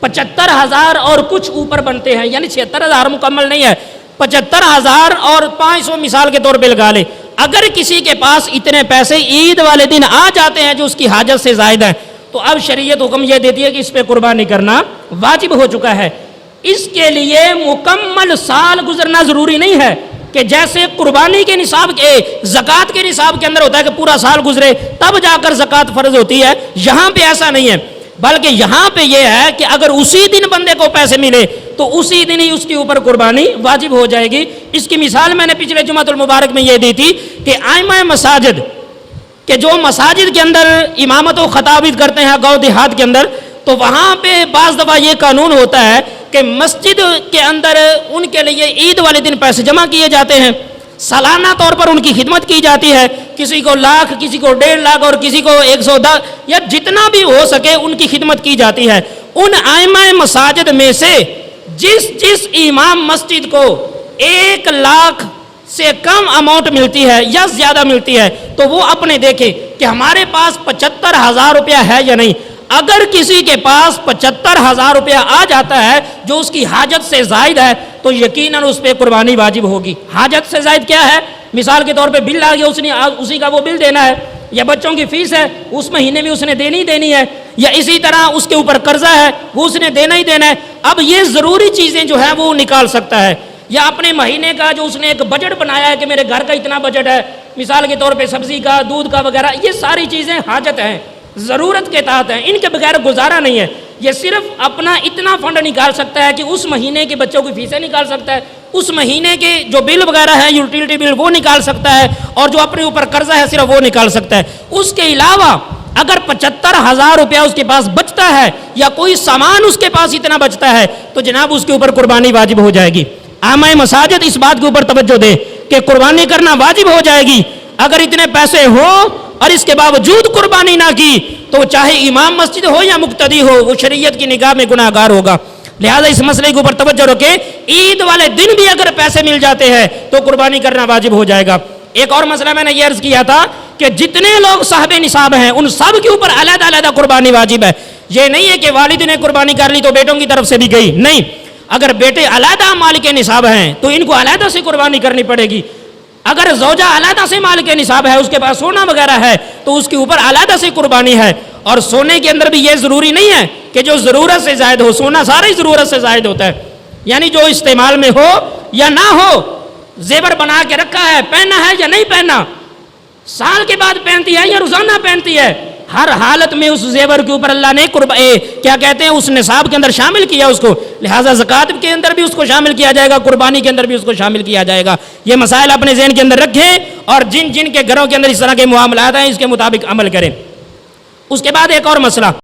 75,000 اور کچھ اوپر بنتے ہیں، یعنی 76,000 مکمل نہیں ہے، 75,000 اور 500 مثال کے طور پہ لگا لے۔ اگر کسی کے پاس اتنے پیسے عید والے دن آ جاتے ہیں جو اس کی حاجت سے زائد ہیں، تو اب شریعت حکم یہ دیتی ہے کہ اس پہ قربانی کرنا واجب ہو چکا ہے۔ اس کے لیے مکمل سال گزرنا ضروری نہیں ہے کہ جیسے قربانی کے نصاب کے زکوٰۃ کے نصاب کے اندر ہوتا ہے کہ پورا سال گزرے تب جا کر زکوٰۃ فرض ہوتی ہے، یہاں پہ ایسا نہیں ہے، بلکہ یہاں پہ یہ ہے کہ اگر اسی دن بندے کو پیسے ملے تو اسی دن ہی اس کے اوپر قربانی واجب ہو جائے گی۔ اس کی مثال میں نے پچھلے جمعۃ المبارک میں یہ دی تھی کہ ائمہ مساجد کہ جو مساجد کے اندر امامت و خطابت کرتے ہیں گاؤں دیہات کے اندر، تو وہاں پہ بعض دفعہ یہ قانون ہوتا ہے کہ مسجد کے اندر ان کے لیے عید والے دن پیسے جمع کیے جاتے ہیں، سالانہ طور پر ان کی خدمت کی جاتی ہے، کسی کو 1,00,000 کسی کو 1.5 لاکھ اور کسی کو 110 یا جتنا بھی ہو سکے ان کی خدمت کی جاتی ہے۔ ان ائمہ مساجد میں سے جس امام مسجد کو 1 لاکھ سے کم اماؤنٹ ملتی ہے یا زیادہ ملتی ہے تو وہ اپنے دیکھے کہ ہمارے پاس 75,000 روپیہ ہے یا نہیں۔ اگر کسی کے پاس 75,000 روپیہ آ جاتا ہے جو اس کی حاجت سے زائد ہے تو یقیناً اس پہ قربانی واجب ہوگی۔ حاجت سے زائد کیا ہے؟ مثال کے طور پہ بل آ گیا، اسی کا وہ بل دینا ہے، یا بچوں کی فیس ہے اس مہینے میں اس نے دینی ہے، یا اسی طرح اس کے اوپر قرضہ ہے وہ اس نے دینا ہی دینا ہے۔ اب یہ ضروری چیزیں جو ہے وہ نکال سکتا ہے، یا اپنے مہینے کا جو اس نے ایک بجٹ بنایا ہے کہ میرے گھر کا اتنا بجٹ ہے، مثال کے طور پہ سبزی کا، دودھ کا وغیرہ، یہ ساری چیزیں حاجت ہیں، ضرورت کے تحت ہیں، ان کے بغیر گزارا نہیں ہے۔ یہ صرف اپنا اتنا فنڈ نکال سکتا ہے کہ اس مہینے کے بچوں کی فیسیں نکال سکتا ہے، اس مہینے کے جو بل وغیرہ ہے یوٹیلٹی بل وہ نکال سکتا ہے، اور جو اپنے اوپر قرضہ ہے صرف وہ نکال سکتا ہے۔ اس کے علاوہ اگر 75,000 روپیہ اس کے پاس بچتا ہے یا کوئی سامان اس کے پاس اتنا بچتا ہے تو جناب اس کے اوپر قربانی واجب ہو جائے گی۔ ائمہ مساجد اس بات کے اوپر توجہ دے کہ قربانی کرنا واجب ہو جائے گی۔ اگر اتنے پیسے ہوں اور اس کے باوجود قربانی نہ کی تو چاہے امام مسجد ہو یا مقتدی ہو وہ شریعت کی نگاہ میں گناہ گار ہوگا۔ لہذا اس مسئلے کے اوپر توجہ رکھیں، عید والے دن بھی اگر پیسے مل جاتے ہیں تو قربانی کرنا واجب ہو جائے گا۔ ایک اور مسئلہ میں نے یہ عرض کیا تھا کہ جتنے لوگ صاحب نصاب ہیں ان سب کے اوپر علیحدہ علیحدہ قربانی واجب ہے۔ یہ نہیں ہے کہ والد نے قربانی کر لی تو بیٹوں کی طرف سے بھی گئی، نہیں، اگر بیٹے علیحدہ مالک نصاب ہیں تو ان کو علیحدہ سے قربانی کرنی پڑے گی۔ اگر زوجہ علیحدہ سے مالک نصاب ہے، اس کے پاس سونا وغیرہ ہے تو اس کے اوپر علیحدہ سے قربانی ہے۔ اور سونے کے اندر بھی یہ ضروری نہیں ہے کہ جو ضرورت سے زائد ہو، سونا ساری ضرورت سے زائد ہوتا ہے، یعنی جو استعمال میں ہو یا نہ ہو، زیور بنا کے رکھا ہے، پہننا ہے یا نہیں پہننا، سال کے بعد پہنتی ہے یا روزانہ پہنتی ہے، ہر حالت میں اس زیور کے اوپر اللہ نے کیا کہتے ہیں اس نصاب کے اندر شامل کیا اس کو، لہٰذا زکوٰۃ کے اندر بھی اس کو شامل کیا جائے گا، قربانی کے اندر بھی اس کو شامل کیا جائے گا۔ یہ مسائل اپنے ذہن کے اندر رکھیں اور جن کے گھروں کے اندر اس طرح کے معاملات ہیں اس کے مطابق عمل کریں۔ اس کے بعد ایک اور مسئلہ